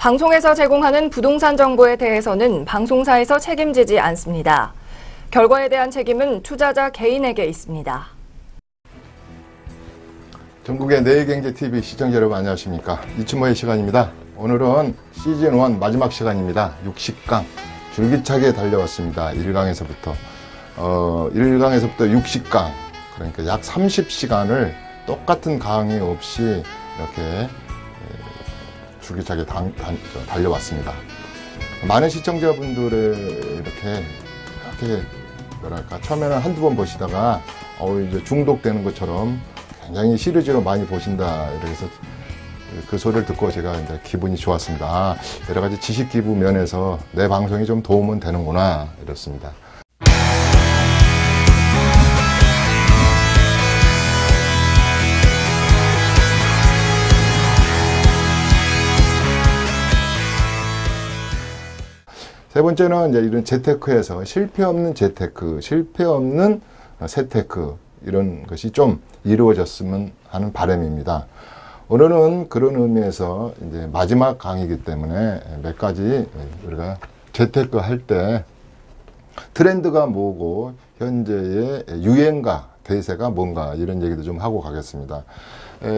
방송에서 제공하는 부동산 정보에 대해서는 방송사에서 책임지지 않습니다. 결과에 대한 책임은 투자자 개인에게 있습니다. 전국의 내일경제TV 시청자 여러분 안녕하십니까. 이춘모의 시간입니다. 오늘은 시즌1 마지막 시간입니다. 60강 줄기차게 달려왔습니다. 1강에서부터 60강 그러니까 약 30시간을 똑같은 강의 없이 이렇게 줄기차게 달려왔습니다. 많은 시청자분들의 이렇게 뭐랄까 처음에는 한두 번 보시다가 이제 중독되는 것처럼 굉장히 시리즈로 많이 보신다 이래서 그 소리를 듣고 제가 이제 기분이 좋았습니다. 여러 가지 지식 기부 면에서 내 방송이 좀 도움은 되는구나 이렇습니다. 세 번째는 이제 이런 재테크에서 실패 없는 재테크, 실패 없는 세테크 이런 것이 좀 이루어졌으면 하는 바람입니다. 오늘은 그런 의미에서 이제 마지막 강의이기 때문에 몇 가지 우리가 재테크 할 때 트렌드가 뭐고 현재의 유행가, 대세가 뭔가 이런 얘기도 좀 하고 가겠습니다.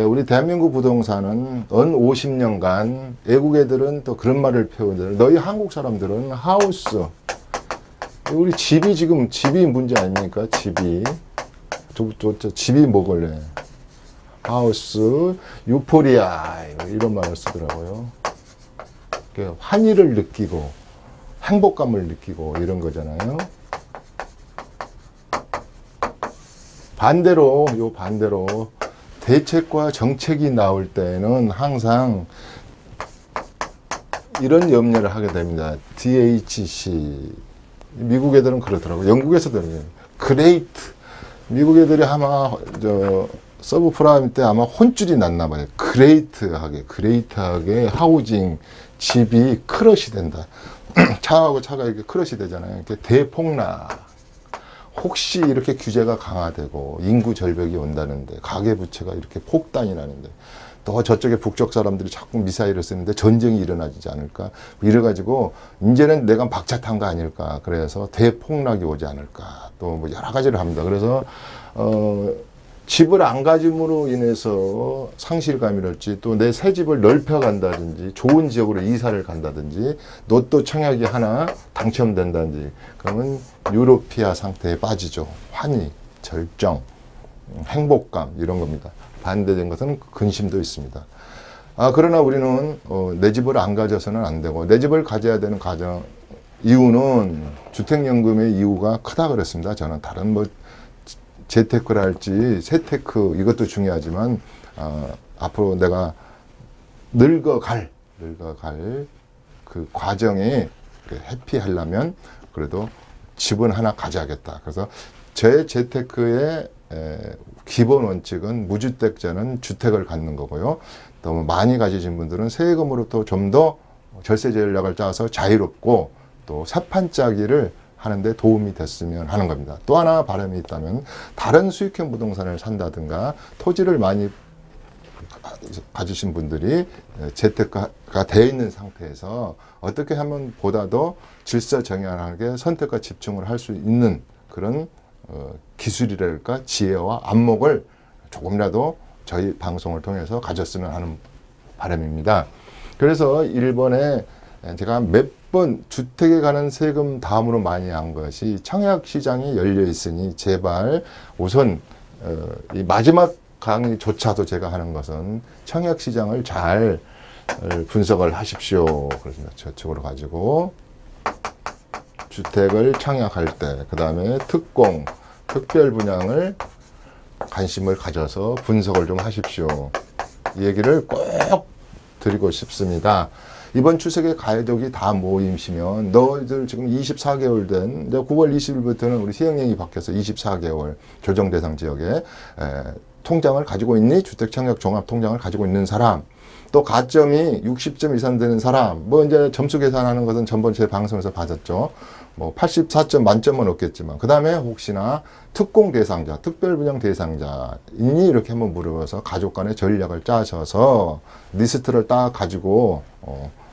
우리 대한민국 부동산은 50년간 외국 애들은 또 그런 말을 표현해요. 너희 한국 사람들은 하우스, 우리 집이 문제 아닙니까? 집이 뭐길래 하우스, 유포리아 이런 말을 쓰더라고요. 환희를 느끼고 행복감을 느끼고 이런 거잖아요. 반대로 대책과 정책이 나올 때는 항상 이런 염려를 하게 됩니다. DHC. 미국 애들은 그러더라고요. 영국에서도 그래요. 그레이트. 미국 애들이 아마 서브프라임 때 아마 혼쭐이 났나 봐요. 그레이트하게 하우징 집이 크러시 된다. 차하고 차가 이렇게 크러시 되잖아요. 이렇게 대폭락. 혹시 이렇게 규제가 강화되고 인구 절벽이 온다는데 가계부채가 이렇게 폭탄이 나는데 또 저쪽에 북쪽 사람들이 자꾸 미사일을 쓰는데 전쟁이 일어나지 않을까 이래가지고 이제는 내가 박차 탄 거 아닐까 그래서 대폭락이 오지 않을까 또 뭐 여러 가지를 합니다. 그래서 집을 안 가짐으로 인해서 상실감이랄지 또 내 새 집을 넓혀 간다든지 좋은 지역으로 이사를 간다든지 로또 청약이 하나 당첨된다든지 그러면 유로피아 상태에 빠지죠. 환희, 절정, 행복감 이런 겁니다. 반대된 것은 근심도 있습니다. 그러나 우리는 내 집을 안 가져서는 안 되고 내 집을 가져야 되는 가정 이유는 주택연금의 이유가 크다 그랬습니다. 저는 다른 뭐 재테크를 할지 세테크 이것도 중요하지만 앞으로 내가 늙어갈 그 과정에 해피하려면 그래도 집은 하나 가져야겠다. 그래서 제 재테크의 기본 원칙은 무주택자는 주택을 갖는 거고요. 너무 많이 가지신 분들은 세금으로부터 좀 더 절세 전략을 짜서 자유롭고 또 새판짜기를 하는데 도움이 됐으면 하는 겁니다. 또 하나 바람이 있다면 다른 수익형 부동산을 산다든가 토지를 많이 가지신 분들이 재테크가 되어 있는 상태에서 어떻게 하면 보다도 질서정연하게 선택과 집중을 할 수 있는 그런 기술이랄까 지혜와 안목을 조금이라도 저희 방송을 통해서 가졌으면 하는 바람입니다. 그래서 일본에 제가 몇 번 주택에 관한 세금 다음으로 많이 한 것이 청약시장이 열려 있으니 제발 우선 이 마지막 강의조차도 제가 하는 것은 청약시장을 잘 분석을 하십시오. 그래서 저쪽으로 가지고 주택을 청약할 때 그 다음에 특공, 특별 분양을 관심을 가져서 분석을 좀 하십시오. 이 얘기를 꼭 드리고 싶습니다. 이번 추석에 가족이 다 모이시면 너희들 지금 24개월 된 9월 20일부터는 우리 시행령이 바뀌어서 24개월 조정 대상 지역에 통장을 가지고 있니? 주택청약 종합통장을 가지고 있는 사람 또 가점이 60점 이상 되는 사람 뭐 이제 점수 계산하는 것은 전번 제 방송에서 받았죠. 뭐 84점 만점은 없겠지만 그 다음에 혹시나 특공 대상자, 특별 분양 대상자이니 이렇게 한번 물어봐서 가족 간의 전략을 짜셔서 리스트를 딱 가지고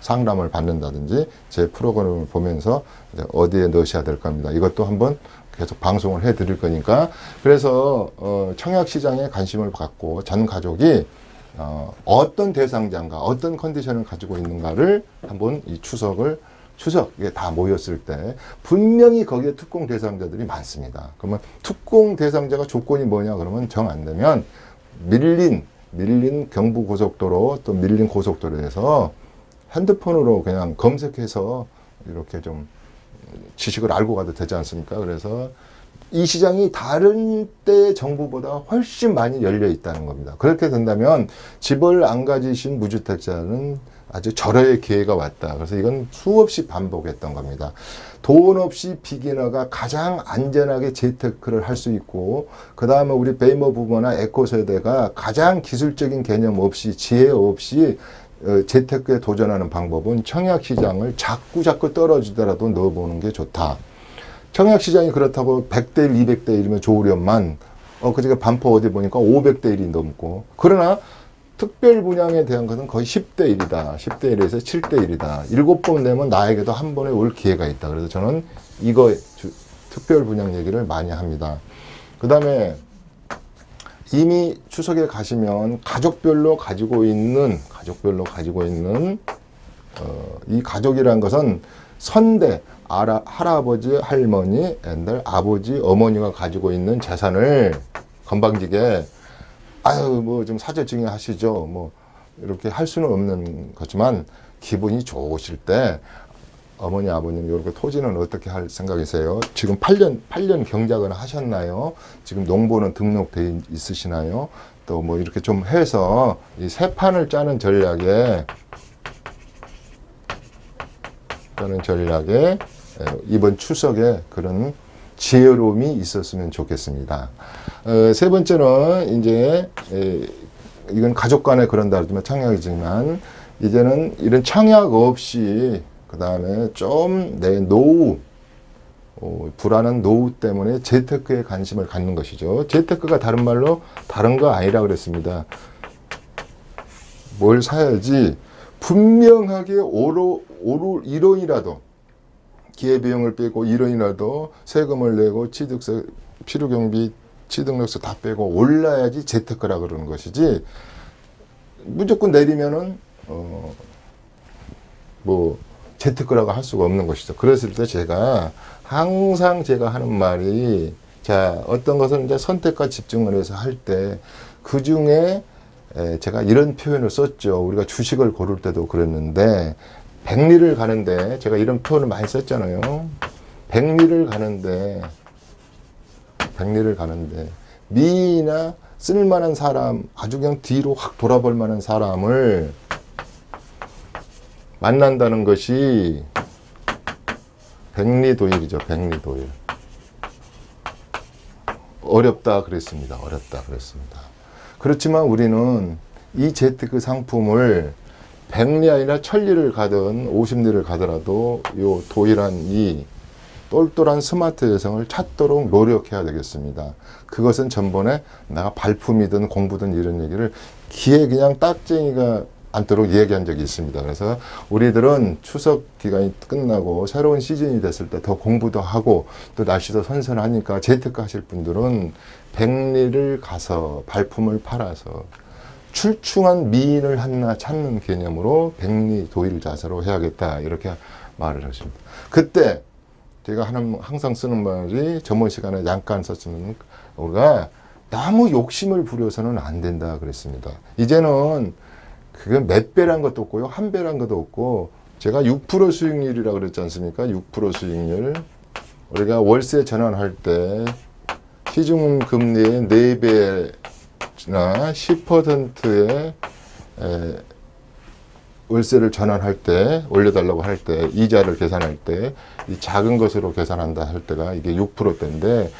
상담을 받는다든지 제 프로그램을 보면서 이제 어디에 넣으셔야 될 겁니다. 이것도 한번 계속 방송을 해 드릴 거니까. 그래서 청약시장에 관심을 갖고 전 가족이 어떤 대상자인가, 어떤 컨디션을 가지고 있는가를 한번 이 추석에 다 모였을 때 분명히 거기에 특공 대상자들이 많습니다. 그러면 특공 대상자가 조건이 뭐냐 그러면 정 안 되면 밀린 경부고속도로 또 밀린 고속도로에서 핸드폰으로 그냥 검색해서 이렇게 좀 지식을 알고 가도 되지 않습니까? 그래서 이 시장이 다른 때 정부보다 훨씬 많이 열려 있다는 겁니다. 그렇게 된다면 집을 안 가지신 무주택자는 아주 절호의 기회가 왔다. 그래서 이건 수없이 반복했던 겁니다. 돈 없이 비기너가 가장 안전하게 재테크를 할 수 있고, 그 다음에 우리 베이머 부모나 에코 세대가 가장 기술적인 개념 없이, 지혜 없이 재테크에 도전하는 방법은 청약시장을 자꾸 떨어지더라도 넣어보는 게 좋다. 청약시장이 그렇다고 100대 1, 200대 1이면 좋으련만, 그저께 반포 어디 보니까 500대 1이 넘고, 그러나 특별 분양에 대한 것은 거의 10대 1이다. 10대 1에서 7대 1이다. 7번 내면 나에게도 한 번에 올 기회가 있다. 그래서 저는 이거 특별 분양 얘기를 많이 합니다. 그 다음에 이미 추석에 가시면 가족별로 가지고 있는 이 가족이라는 것은 선대, 할아버지, 할머니, 옛날 아버지, 어머니가 가지고 있는 재산을 건방지게 뭐 좀 사저 증여하시죠. 뭐 이렇게 할 수는 없는 거지만 기분이 좋으실 때 어머니, 아버님 이렇게 토지는 어떻게 할 생각이세요? 지금 8년 경작은 하셨나요? 지금 농보는 등록돼 있으시나요? 또 뭐 이렇게 좀 해서 이 새 판을 짜는 전략에 이번 추석에 그런 지혜로움이 있었으면 좋겠습니다. 세 번째는 이제 이건 가족 간에 그런다 그러지만 청약이지만 이제는 이런 청약 없이 그 다음에 좀 내 노후 불안한 노후 때문에 재테크에 관심을 갖는 것이죠. 재테크가 다른 말로 다른 거 아니라 그랬습니다. 뭘 사야지 분명하게 1원이라도 기회비용을 빼고 1원이라도 세금을 내고 취득세, 필요경비, 취득세 다 빼고 올라야지 재테크라 그러는 것이지 무조건 내리면은 뭐 재테크라고 할 수가 없는 것이죠. 그랬을 때 항상 제가 하는 말이 자 어떤 것은 이제 선택과 집중을 해서 할 때 그 중에 제가 이런 표현을 썼죠. 우리가 주식을 고를 때도 그랬는데 백리를 가는데 제가 이런 표현을 많이 썼잖아요. 백리를 가는데 미인이나 쓸만한 사람, 아주 그냥 뒤로 확 돌아볼 만한 사람을 만난다는 것이 백리도일이죠. 백리도일. 어렵다 그랬습니다. 그렇지만 우리는 이 재테크 상품을 백리 아니라 천리를 가든 50리를 가더라도 요 도일한 이 똘똘한 스마트 여성을 찾도록 노력해야 되겠습니다. 그것은 전번에 내가 발품이든 공부든 이런 얘기를 귀에 그냥 딱쟁이가 않도록 얘기한 적이 있습니다. 그래서 우리들은 추석 기간이 끝나고 새로운 시즌이 됐을 때 더 공부도 하고 또 날씨도 선선하니까 재테크 하실 분들은 백리를 가서 발품을 팔아서 출중한 미인을 하나 찾는 개념으로 백리도일 자세로 해야겠다 이렇게 말을 하십니다. 그때 제가 항상 쓰는 말이 전번 시간에 잠깐 썼으면 우리가 너무 욕심을 부려서는 안 된다 그랬습니다. 이제는 그게 몇 배란 것도 없고요. 한 배란 것도 없고 제가 6% 수익률이라고 그랬지 않습니까? 6% 수익률. 우리가 월세 전환할 때 시중금리의 4배나 10%의 월세를 전환할 때, 올려달라고 할 때, 이자를 계산할 때, 이 작은 것으로 계산한다 할 때가 이게 6%대인데,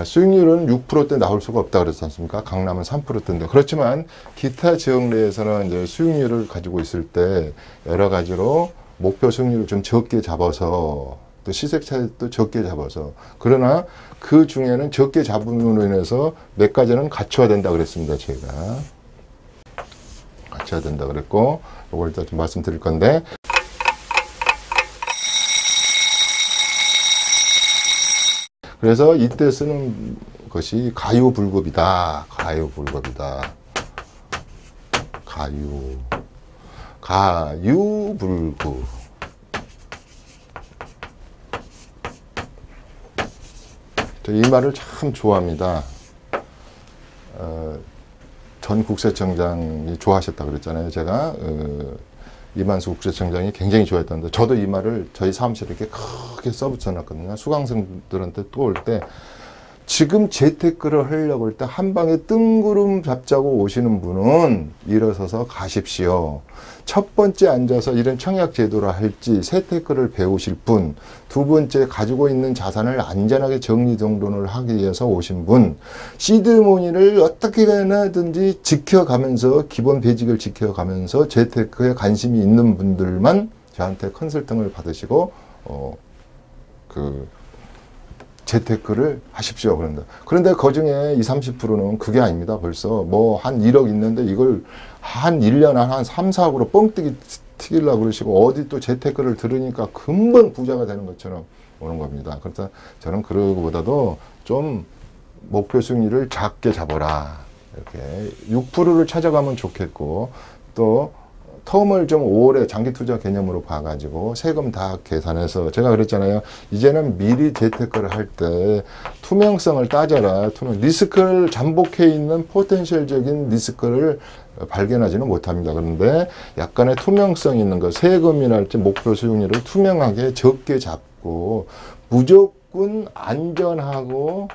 수익률은 6%대 나올 수가 없다 그랬지 않습니까? 강남은 3%대인데. 그렇지만 기타 지역 내에서는 이제 수익률을 가지고 있을 때 여러 가지로 목표 수익률을 좀 적게 잡아서 또 시세 차익도 적게 잡아서 그러나 그 중에는 적게 잡음으로 인해서 몇 가지는 갖춰야 된다 그랬습니다. 제가 갖춰야 된다 그랬고 이걸 일단 좀 말씀드릴 건데 그래서 이때 쓰는 것이 가유불급이다. 가유불급이다. 가유불급. 이 말을 참 좋아합니다. 전 국세청장이 좋아하셨다 그랬잖아요. 제가 이만수 국세청장이 굉장히 좋아했던데 저도 이 말을 저희 사무실에 이렇게 크게 써붙여놨거든요. 수강생들한테 또 올 때 지금 재테크를 하려고 할 때 한 방에 뜬구름 잡자고 오시는 분은 일어서서 가십시오. 첫 번째 앉아서 이런 청약 제도라 할지 재테크를 배우실 분, 두 번째 가지고 있는 자산을 안전하게 정리정돈을 하기 위해서 오신 분, 시드머니를 어떻게 하든지 지켜가면서 기본 베이직을 지켜가면서 재테크에 관심이 있는 분들만 저한테 컨설팅을 받으시고 재테크를 하십시오. 그런데 그중에 20, 30%는 그게 아닙니다. 벌써 뭐 한 1억 있는데 이걸 한 1년 한 3, 4억으로 뻥튀기 튀기려고 그러시고 어디 또 재테크를 들으니까 금방 부자가 되는 것처럼 오는 겁니다. 그래서 저는 그러고보다도 좀 목표 수익률을 작게 잡아라. 이렇게 6%를 찾아가면 좋겠고 또 텀을 좀 오래 장기 투자 개념으로 봐가지고 세금 다 계산해서 제가 그랬잖아요. 이제는 미리 재테크를 할 때 투명성을 따져라. 리스크를 잠복해 있는 포텐셜적인 리스크를 발견하지는 못합니다. 그런데 약간의 투명성 있는 거 세금이랄지 목표 수익률을 투명하게 적게 잡고 무조건 안전하고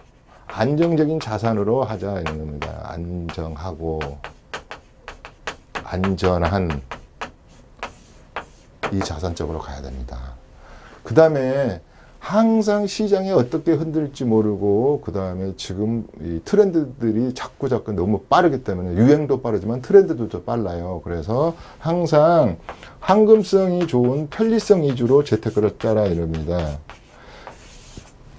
안정적인 자산으로 하자 이런 겁니다. 안정하고 안전한 이 자산 쪽으로 가야 됩니다. 그 다음에 항상 시장이 어떻게 흔들지 모르고 그 다음에 지금 이 트렌드들이 자꾸 너무 빠르기 때문에 유행도 빠르지만 트렌드도 더 빨라요. 그래서 항상 황금성이 좋은 편리성 위주로 재테크를 따라 이럽니다.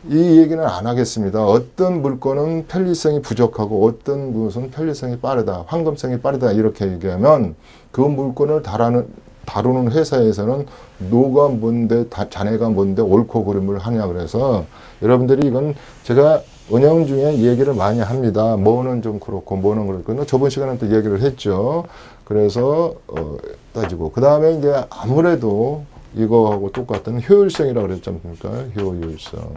이 얘기는 안 하겠습니다. 어떤 물건은 편리성이 부족하고 어떤 것은 편리성이 빠르다, 황금성이 빠르다 이렇게 얘기하면 그 물건을 다루는 회사에서는 노가 뭔데 자네가 뭔데 옳고 그름을 하냐 그래서 여러분들이 이건 제가 운영 중에 얘기를 많이 합니다. 뭐는 좀 그렇고 뭐는 그렇고 저번 시간에 또 얘기를 했죠. 그래서 따지고 그 다음에 이제 아무래도 이거하고 똑같은 효율성이라고 그랬지 않습니까? 효율성.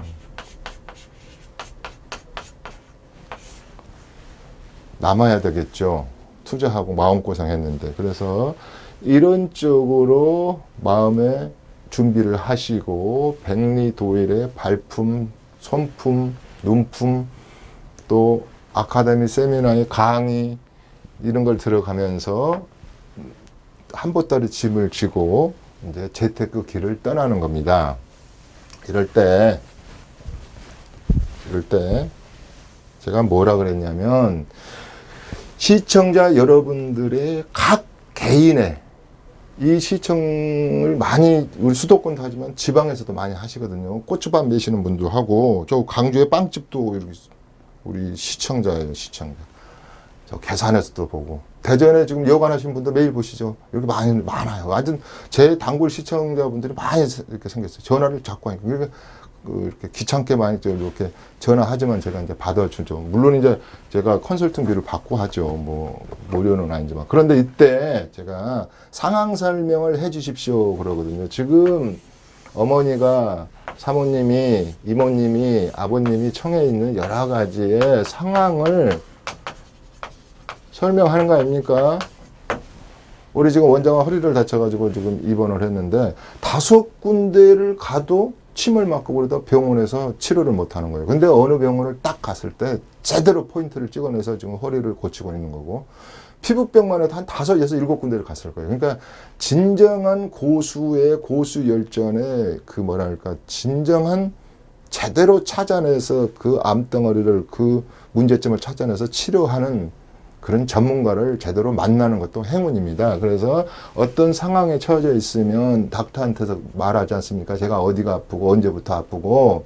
남아야 되겠죠. 투자하고 마음고생 했는데. 그래서 이런 쪽으로 마음의 준비를 하시고 백리도일의 발품, 손품, 눈품 또 아카데미 세미나의 강의 이런 걸 들어가면서 한 보따리 짐을 지고 이제 재테크 길을 떠나는 겁니다. 이럴 때 제가 뭐라 그랬냐면 시청자 여러분들의 각 개인의 이 시청을 많이 우리 수도권도 하지만 지방에서도 많이 하시거든요. 고추밥 내시는 분도 하고 저 광주의 빵집도 우리 시청자예요. 시청자. 저 계산에서도 보고 대전에 지금 여관하신 분들 매일 보시죠. 이렇게 많아요. 완전 제 단골 시청자분들이 많이 이렇게 생겼어요. 전화를 자꾸 하니까 이렇게 귀찮게 많이 이렇게 전화하지만 제가 이제 받아주죠. 물론 이제 제가 컨설팅비를 받고 하죠. 뭐 무료는 아니지만. 그런데 이때 제가 상황 설명을 해 주십시오 그러거든요. 지금 어머니가 사모님이 이모님이 아버님이 청해 있는 여러 가지의 상황을 설명하는 거 아닙니까? 우리 지금 원장은 허리를 다쳐가지고 지금 입원을 했는데 5군데를 가도 침을 맞고 그러다 병원에서 치료를 못 하는 거예요. 근데 어느 병원을 딱 갔을 때 제대로 포인트를 찍어내서 지금 허리를 고치고 있는 거고 피부병만 해도 한 5, 6, 7군데를 갔을 거예요. 그러니까 진정한 고수의 고수 열전의 그 뭐랄까 진정한 제대로 찾아내서 그 암덩어리를 그 문제점을 찾아내서 치료하는 그런 전문가를 제대로 만나는 것도 행운입니다. 그래서 어떤 상황에 처해져 있으면 닥터한테서 말하지 않습니까? 제가 어디가 아프고 언제부터 아프고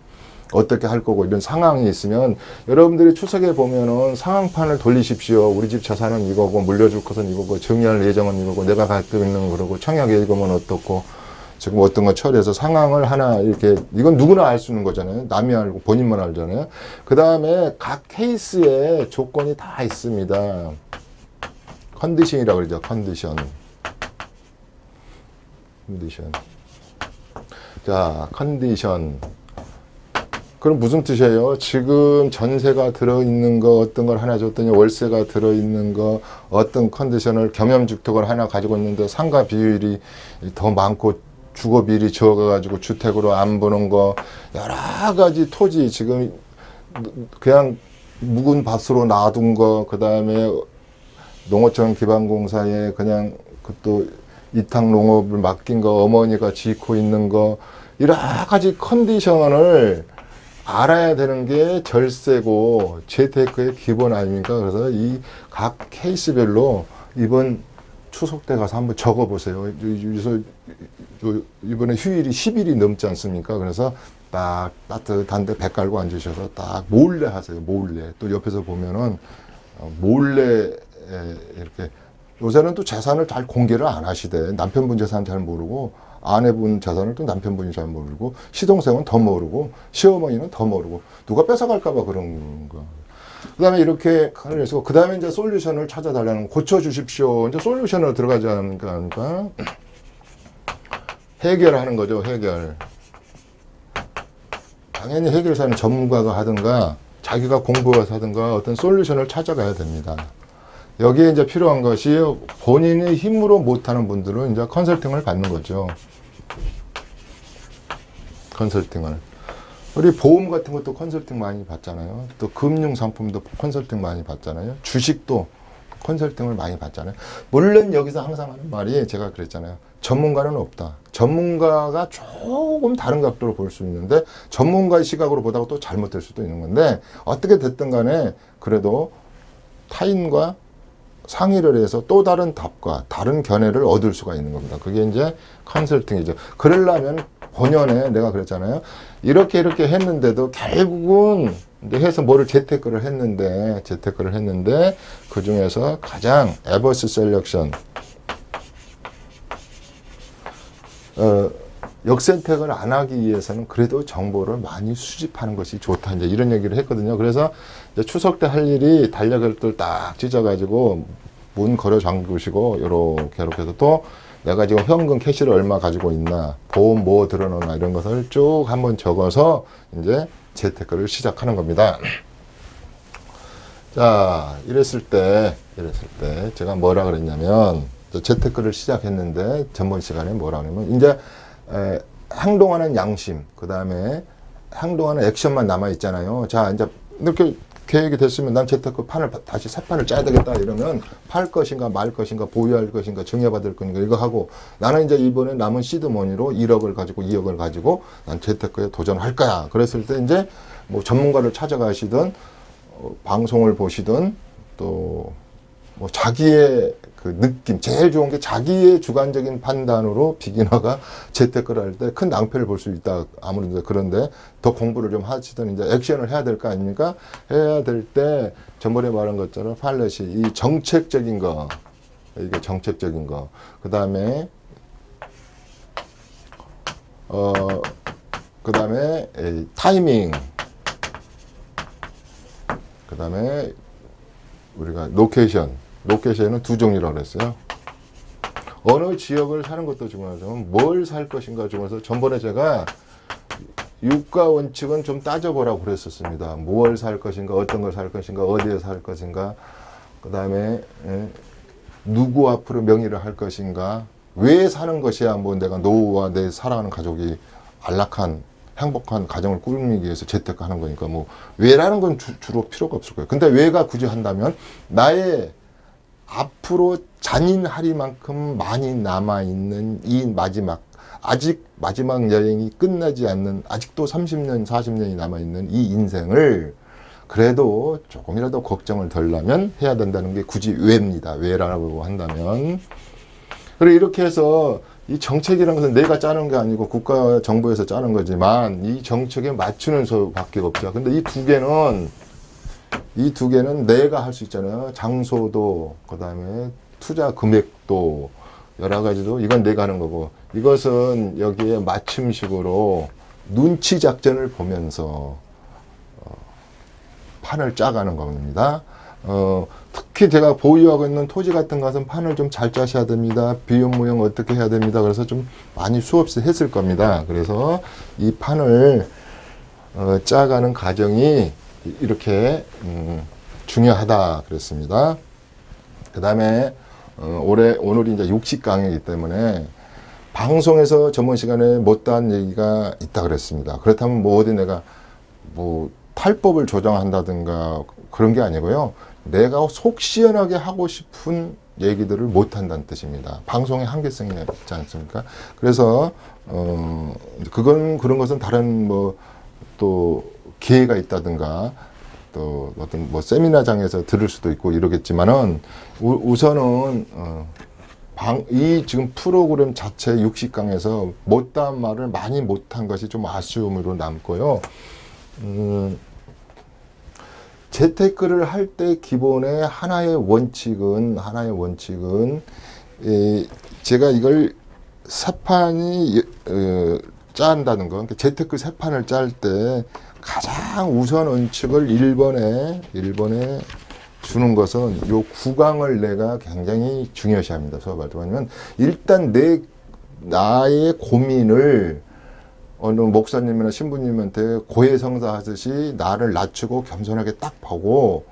어떻게 할 거고 이런 상황이 있으면 여러분들이 추석에 보면은 상황판을 돌리십시오. 우리 집 자산은 이거고 물려줄 것은 이거고 정리할 예정은 이거고 내가 갖고 있는 거고 청약 예금은 어떻고 지금 어떤 거 처리해서 상황을 하나 이렇게 이건 누구나 알 수 있는 거잖아요. 남이 알고 본인만 알잖아요. 그 다음에 각 케이스에 조건이 다 있습니다. 컨디션이라고 그러죠. 컨디션. 자, 컨디션. 그럼 무슨 뜻이에요? 지금 전세가 들어있는 거, 어떤 걸 하나 줬더니 월세가 들어있는 거, 어떤 컨디션을 겸염주택을 하나 가지고 있는데 상가 비율이 더 많고 주거 비율이 적어가지고 주택으로 안 보는 거, 여러 가지 토지 지금 그냥 묵은 밭으로 놔둔 거, 그 다음에 농어촌 기반공사에 그냥 또 이탁 농업을 맡긴 거, 어머니가 짓고 있는 거, 여러 가지 컨디션을 알아야 되는 게 절세고 재테크의 기본 아닙니까? 그래서 이 각 케이스별로 이번 추석 때 가서 한번 적어보세요. 그래서 이번에 휴일이 10일이 넘지 않습니까? 그래서 딱 따뜻한데 배 깔고 앉으셔서 딱 몰래 하세요. 몰래. 또 옆에서 보면은 몰래 이렇게 요새는 또 재산을 잘 공개를 안 하시대. 남편분 재산 잘 모르고 아내분 재산을 또 남편분이 잘 모르고 시동생은 더 모르고 시어머니는 더 모르고 누가 뺏어갈까 봐 그런 거. 그 다음에 이렇게 하면서 그 다음에 이제 솔루션을 찾아달라는 고쳐주십시오. 이제 솔루션으로 들어가지 않을까. 해결하는 거죠. 해결. 당연히 해결사는 전문가가 하든가 자기가 공부해서 하든가 어떤 솔루션을 찾아가야 됩니다. 여기에 이제 필요한 것이 본인의 힘으로 못하는 분들은 이제 컨설팅을 받는 거죠. 컨설팅을. 우리 보험 같은 것도 컨설팅 많이 받잖아요. 또 금융 상품도 컨설팅 많이 받잖아요. 주식도 컨설팅을 많이 받잖아요. 물론 여기서 항상 하는 말이 제가 그랬잖아요. 전문가는 없다. 전문가가 조금 다른 각도로 볼 수 있는데 전문가의 시각으로 보다가 또 잘못될 수도 있는 건데 어떻게 됐든 간에 그래도 타인과 상의를 해서 또 다른 답과 다른 견해를 얻을 수가 있는 겁니다. 그게 이제 컨설팅이죠. 그러려면 본연에 내가 그랬잖아요. 이렇게 했는데도 결국은 해서 뭐를 재테크를 했는데 그 중에서 가장 에버스 셀렉션 역선택을 안 하기 위해서는 그래도 정보를 많이 수집하는 것이 좋다. 이제 이런 얘기를 했거든요. 그래서 이제 추석 때 할 일이 달력을 딱 찢어가지고 문 걸어 잠그시고 이렇게 해서 또 내가 지금 현금 캐시를 얼마 가지고 있나, 보험 뭐 들어놓나 이런 것을 쭉 한번 적어서 이제 재테크를 시작하는 겁니다. 자, 이랬을 때 제가 뭐라 그랬냐면 재테크를 시작했는데 전번 시간에 뭐라 하냐면 이제 행동하는 양심, 그 다음에 행동하는 액션만 남아 있잖아요. 자, 이제 이렇게 계획이 됐으면 난 재테크 판을 다시 새 판을 짜야 되겠다 이러면 팔 것인가 말 것인가 보유할 것인가 증여받을 것인가 이거 하고 나는 이제 이번에 남은 시드머니로 1억을 가지고 2억을 가지고 난 재테크에 도전할 거야. 그랬을 때 이제 뭐 전문가를 찾아가시든 방송을 보시든 또 뭐 자기의 그 느낌, 제일 좋은 게 자기의 주관적인 판단으로 비기너가 재테크를 할 때 큰 낭패를 볼 수 있다. 아무래도 그런데 더 공부를 좀 하시든 이제 액션을 해야 될 거 아닙니까? 해야 될 때 전번에 말한 것처럼 팔렛이 이 정책적인 거, 이게 정책적인 거, 그 다음에 타이밍, 그 다음에 우리가 로케이션은 두 종류라고 그랬어요. 어느 지역을 사는 것도 중요하지만 뭘 살 것인가 중요해서 전번에 제가 유가 원칙은 좀 따져보라고 그랬었습니다. 무엇을 살 것인가, 어떤 걸 살 것인가, 어디에 살 것인가, 그 다음에 누구 앞으로 명의를 할 것인가, 왜 사는 것이야 뭐 내가 노후와 내 사랑하는 가족이 안락한 행복한 가정을 꾸미기 위해서 재테크하는 거니까 뭐 왜라는 건 주로 필요가 없을 거예요. 근데 왜가 굳이 한다면 나의 앞으로 잔인하리만큼 많이 남아있는 이 아직 마지막 여행이 끝나지 않는 아직도 30년 40년이 남아있는 이 인생을 그래도 조금이라도 걱정을 덜라면 해야 된다는 게 굳이 왜입니다. 왜라고 한다면 그리고 이렇게 해서 이 정책이라는 것은 내가 짜는 게 아니고 국가 정부에서 짜는 거지만 이 정책에 맞추는 수밖에 없죠. 근데 이 두 개는 내가 할 수 있잖아요. 장소도, 그 다음에 투자 금액도, 여러 가지도 이건 내가 하는 거고, 이것은 여기에 맞춤식으로 눈치 작전을 보면서 판을 짜가는 겁니다. 특히 제가 보유하고 있는 토지 같은 것은 판을 좀 잘 짜셔야 됩니다. 비용 무용 어떻게 해야 됩니다. 그래서 좀 많이 수없이 했을 겁니다. 그래서 이 판을 짜가는 과정이 이렇게 중요하다 그랬습니다. 그 다음에 오늘이 이제 60강이기 때문에 방송에서 저번 시간에 못다한 얘기가 있다 그랬습니다. 그렇다면 뭐 어디 내가 뭐 탈법을 조정한다든가 그런 게 아니고요. 내가 속 시원하게 하고 싶은 얘기들을 못 한다는 뜻입니다. 방송의 한계성이 있지 않습니까? 그래서 그런 것은 다른 뭐 또 기회가 있다든가 또 어떤 뭐 세미나장에서 들을 수도 있고 이러겠지만은 우선은 이 지금 프로그램 자체 60강에서 못다한 말을 많이 못한 것이 좀 아쉬움으로 남고요. 재테크를 할 때 기본의 하나의 원칙은 제가 이걸 세판이 짠다는 거, 그러니까 재테크 세판을 짤 때 가장 우선 원칙을 1번에 주는 것은 요 구강을 내가 굉장히 중요시합니다. 수업하면 일단 나의 고민을 어느 목사님이나 신부님한테 고해성사하듯이 나를 낮추고 겸손하게 딱 보고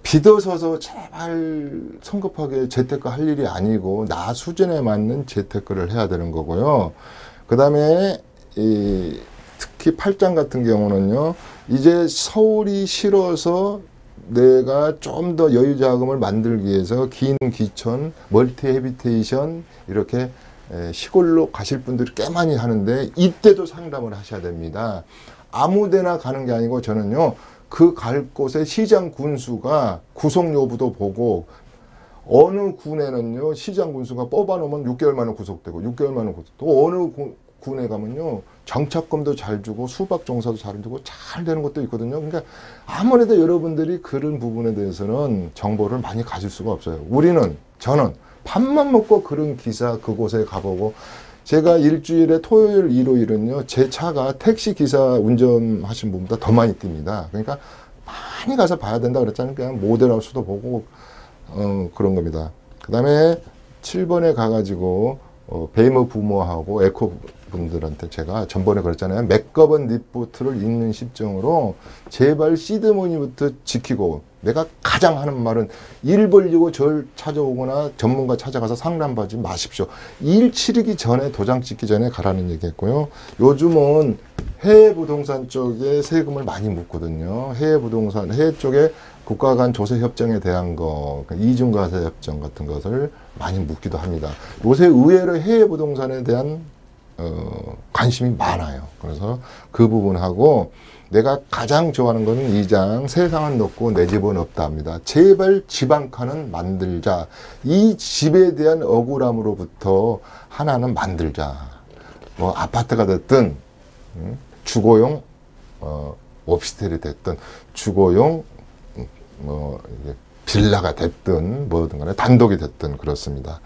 비더서서 제발 성급하게 재테크 할 일이 아니고 나 수준에 맞는 재테크를 해야 되는 거고요. 그 다음에 특히 8장 같은 경우는요. 이제 서울이 싫어서 내가 좀 더 여유 자금을 만들기 위해서 긴 귀촌, 멀티 해비테이션 이렇게 시골로 가실 분들이 꽤 많이 하는데 이때도 상담을 하셔야 됩니다. 아무 데나 가는 게 아니고 저는요. 그 갈 곳에 시장 군수가 구속 여부도 보고 어느 군에는요. 시장 군수가 뽑아놓으면 6개월 만에 구속되고 6개월 만에 구속되고 어느 군에 가면요. 정착금도 잘 주고 수박 종사도 잘 주고 잘 되는 것도 있거든요. 그러니까 아무래도 여러분들이 그런 부분에 대해서는 정보를 많이 가질 수가 없어요. 저는 밥만 먹고 그런 기사 그곳에 가보고 제가 일주일에 토요일 일요일은요. 제 차가 택시 기사 운전하신 분보다 더 많이 뜁니다. 그러니까 많이 가서 봐야 된다 그랬잖아요. 그냥 모델하우스도 보고 그런 겁니다. 그 다음에 7번에 가가지고 베이머 부모하고 에코 분들한테 제가 전번에 그랬잖아요. 맥거번 리포트를 읽는 심정으로 제발 시드머니부터 지키고 내가 가장 하는 말은 일 벌리고 절 찾아오거나 전문가 찾아가서 상담받지 마십시오. 일 치르기 전에 도장 찍기 전에 가라는 얘기했고요. 요즘은 해외 부동산 쪽에 세금을 많이 묻거든요. 해외 쪽에 국가 간 조세 협정에 대한 거, 그러니까 이중과세 협정 같은 것을 많이 묻기도 합니다. 요새 의외로 해외 부동산에 대한 관심이 많아요. 그래서 그 부분하고 내가 가장 좋아하는 거는 2장 세상은 높고 내 집은 없다 합니다. 제발 집 한 칸은 만들자. 이 집에 대한 억울함으로부터 하나는 만들자. 뭐 아파트가 됐든 주거용 오피스텔이 됐든 주거용 빌라가 됐든 뭐든 간에 단독이 됐든 그렇습니다.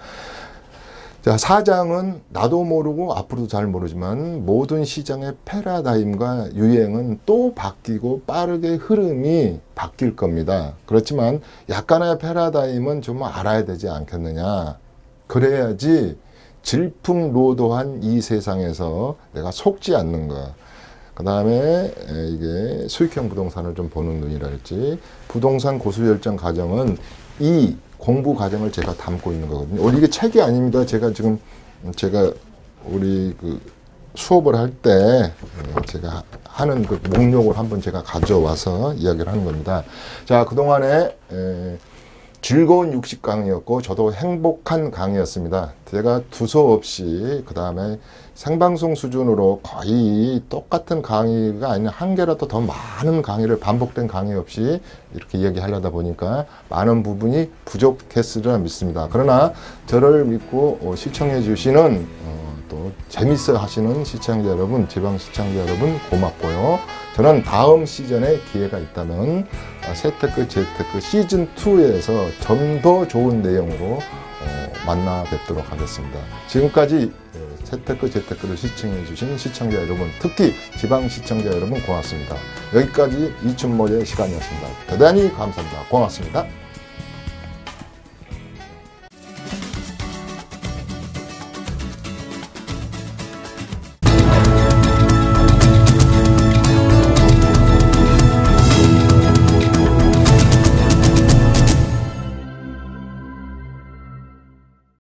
자, 4장은 나도 모르고 앞으로도 잘 모르지만 모든 시장의 패러다임과 유행은 또 바뀌고 빠르게 흐름이 바뀔 겁니다. 그렇지만 약간의 패러다임은 좀 알아야 되지 않겠느냐. 그래야지 질풍노도한 이 세상에서 내가 속지 않는 거. 그 다음에 이게 수익형 부동산을 좀 보는 눈이랄지 부동산 고수결정 과정은 이 공부 과정을 제가 담고 있는 거거든요. 이게 책이 아닙니다. 제가 우리 그 수업을 할 때 제가 하는 그 목록을 한번 제가 가져와서 이야기를 하는 겁니다. 자, 그동안에 즐거운 60강이었고 저도 행복한 강의였습니다. 제가 두서없이 그 다음에 생방송 수준으로 거의 똑같은 강의가 아닌 한 개라도 더 많은 강의를 반복된 강의 없이 이렇게 이야기하려다 보니까 많은 부분이 부족했으리라 믿습니다. 그러나 저를 믿고 시청해 주시는 또 재밌어 하시는 시청자 여러분, 지방 시청자 여러분 고맙고요. 저는 다음 시즌에 기회가 있다면 세테크, 재테크 시즌2에서 좀 더 좋은 내용으로 만나 뵙도록 하겠습니다. 지금까지 재테크를 시청해 주신 시청자 여러분, 특히 지방 시청자 여러분 고맙습니다. 여기까지 이춘모의 시간이었습니다. 대단히 감사합니다. 고맙습니다.